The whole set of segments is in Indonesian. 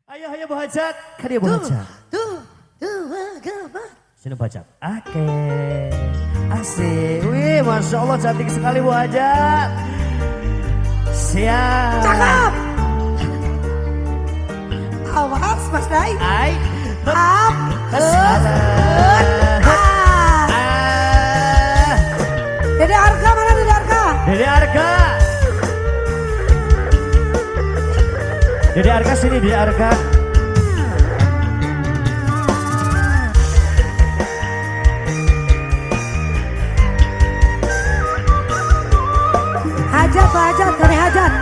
Ayo, ayo Bu Hajat. Kan dia Bu Hajat. Tuh, Sini Bu Hajat. Oke. Asik. Wih, Masya Allah cantik sekali Bu Hajat. Siap. cakep. Awas Mas Dai. Ai. Up. Dede Arga mana Dede Arga? Dede Arga. Dede Arga sini, Dede Arga. Hajat, Pak Hajat, dari Hajat.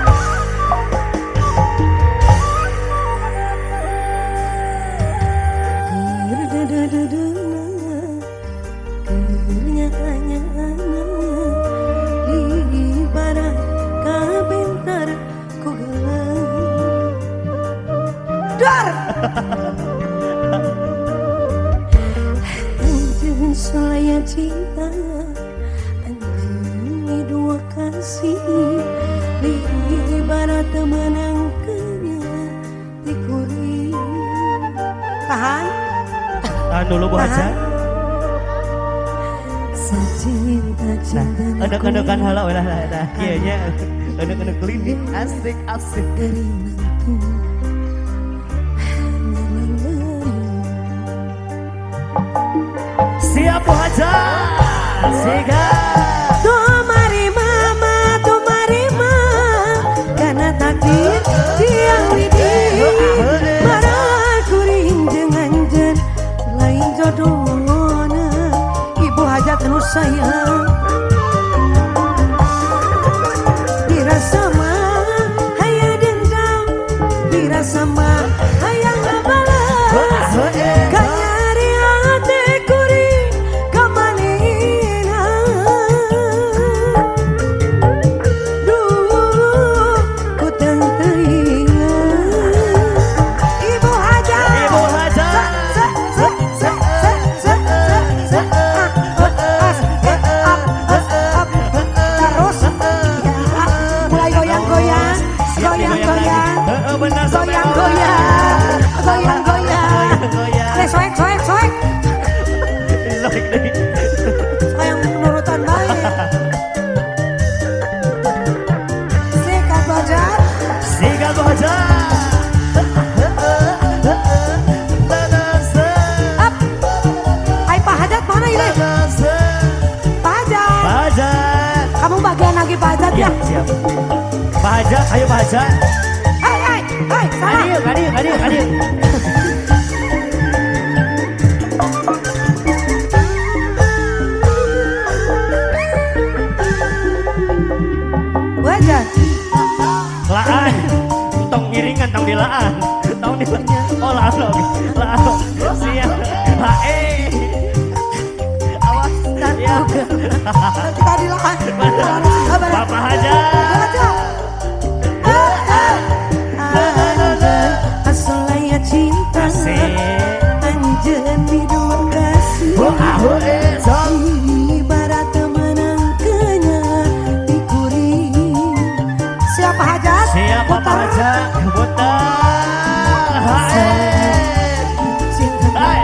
Dar. Anjing selaya cinta, anjing dua kasih, ibarat menangkanya dikuri. Tahan. Tahan dulu Bu Hajat. Secinta-cinta. Nah, adek-adekan hala ulah lah. Iya nya. Adek-adek klinik asik asik. Dari mantu. Siap Bu Hajat. Siap. Tomari mama, karena takdir dia widih. Barang kuring dengan jen, lain jodohna. Ibu Hajat terus sayang. Dirasa mah hayang dendam, dirasa mah hayang ngabalas. Kanyari hati kuring kamanina. Duh, ku tenteingan. Ibu Hajat. Ibu Hajat. Terus mulai goyang-goyang, goyang-goyang, Benar goyang-goyang, goyang-goyang. Soek. Sayang nurutan baik. Sikat Hajat. Sikat Bu Hajat. Up. Ay Pak Hajat mana ini? Pak Hajat. Pak Hajat. Kamu bagian lagi Pak Hajat Ya, ya? siap. Pak Hajat, ayo Pak Hajat. Hai, salah. Hadir. Bu Hajat. Laan. Tong ngiringan, tong dilaan. Oh, laan. Siap. Hae. Awas. Ya. Kita dilahan. Bapak Hajat. Asalnya cinta. Anjen di dua kasih. Ibarat menangkanya dikuri. Siapa Hajat? Siap Bapak Hajat. Putar. Hae. Hai.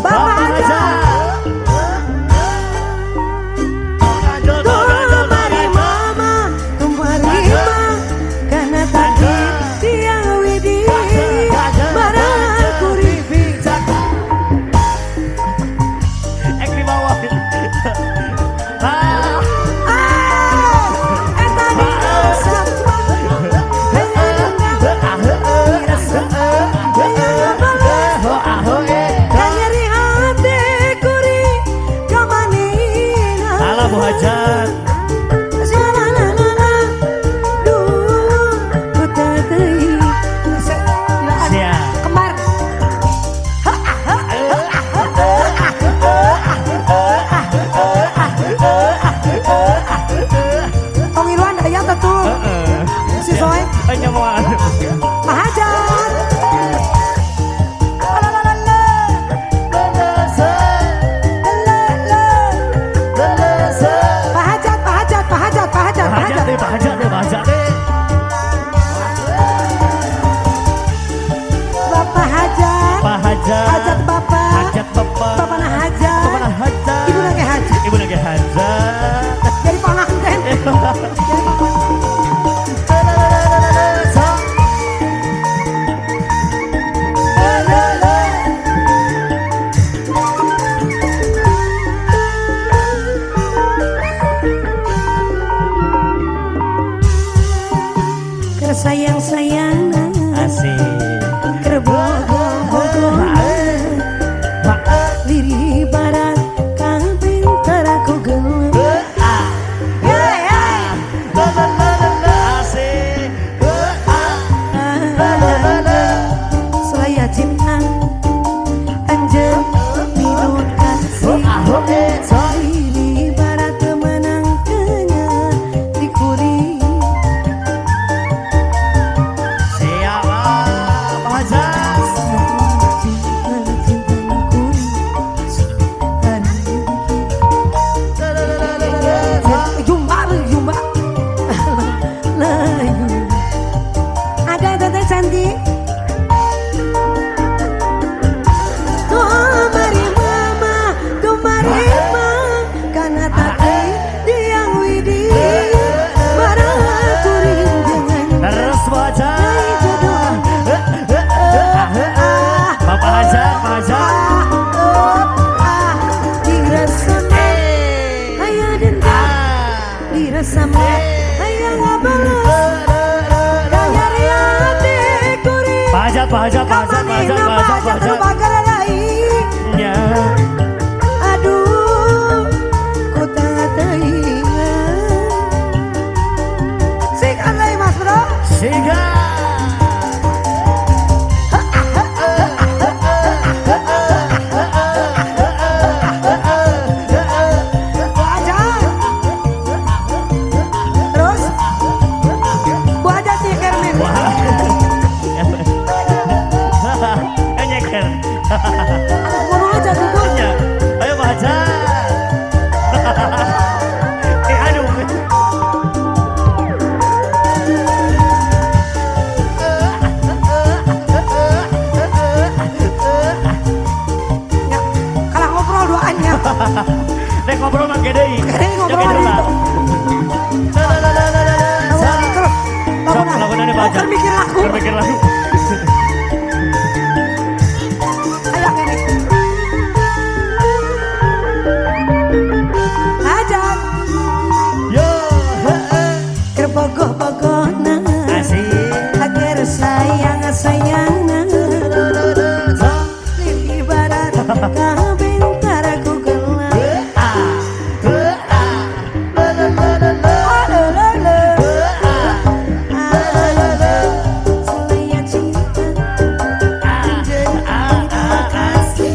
Bapak Hajat. Tumari mama, karena takdir dia widih. Barang kuring. Ek di bawah. Bu Hajat. Siap. Kembar. Tong Irwan aya tuh. Si Soe. Nyamuan. Pak Hajat. Ini ibarat kemenang kenyang di kuri. Siapa Bajang? Jumba ada teteh cantik. Oh mari mama, tuh mari mama, karena tadi diang widi barang kuring dengan Terus Bajang. jodoh. Bapak Bajang, Bajang. Dirasa ayah dendam, dirasa ayah ngabalas. Kaya riati kuring Bajang, Bajang, Bajang, Bajang, Bajang, Bajang. Ya. Aduh, ku tak teringat. Sing alay mas bro. Sehingga Bu Aja. Terus Bu Aja tikar men. nyeker. Aku aja duduk. Ya. Ayo Bajang. Aduh. Ya, kalau ngobrol doanya. Nek ngobrol mah gede. Gede ngobrol Joget itu. Terus lagunannya Bajang. Mau mikir lagu. Berpikir lagu. Ayo kene. Aja. Yo. Kerbogoh-bogohna Asik. agar sayang-sayangan ibarat kabintar aku gelap. Selaya cinta jadi terima kasih.